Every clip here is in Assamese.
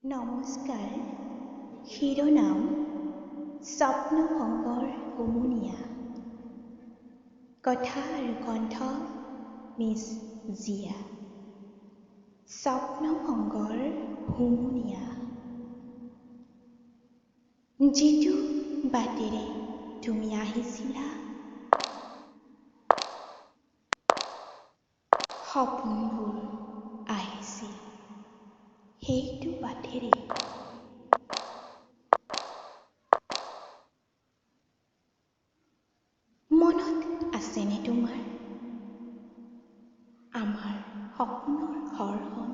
নমস্কাৰ। শিৰোনাম স্বপ্নভংগৰ হুমুনিয়া। কথা আৰু কণ্ঠ মিছ জিয়া। স্বপ্নভংগৰ হুমুনিয়া। যিটো বাটেৰে তুমি আহিছিলা, সপোনবোৰ আহিছিল সেইটো বাটেৰে। মনত আছেনে তোমাৰ আমাৰ সপোনৰ ঘৰখন,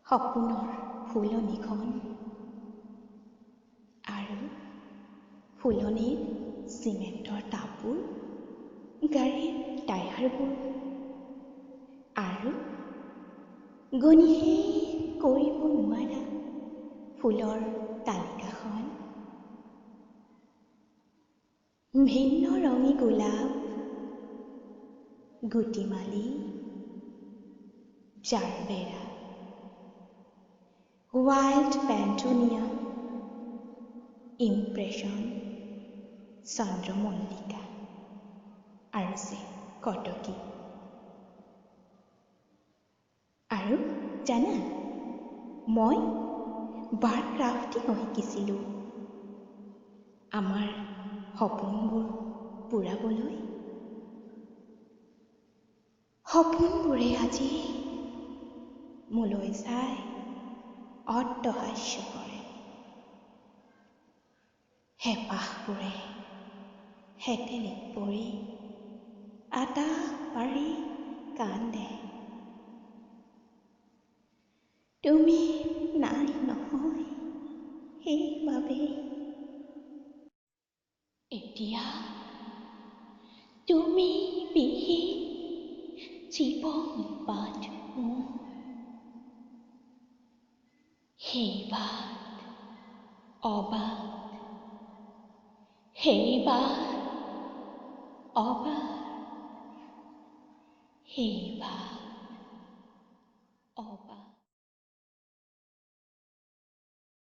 সপোনৰ ফুলনিখন আৰু ফুলনিৰ চিমেণ্টৰ টাববোৰ, গাড়ীৰ টায়াৰবোৰ আৰু গণি শেষ কৰিব নোৱাৰা ফুলৰ তালিকাখন। ভিন্ন ৰঙী গোলাপ, গুটিমালি, জাৰবেৰা, ৱাইল্ড পেণ্টুনিয়া, ইমপ্ৰেছন, চন্দ্ৰমল্লিকা আৰু যে কটকী। আৰু জানা, মই বাৰ্ড ক্ৰাফ্টিঙো শিকিছিলোঁ আমাৰ সপোনবোৰ পূৰাবলৈ। সপোনবোৰে আজি মোলৈ চাই অট্টহাস্য কৰে। হেঁপাহবোৰে হেতেলিত পৰি আটাহ পাৰি কান্দে। তুমি নাই নহয়, সেইবাবেই এতিয়া তুমি বিহীন জীৱন বাট মোৰ। সেই বাট অবাট, সেই বাট অবাট, সেই বাট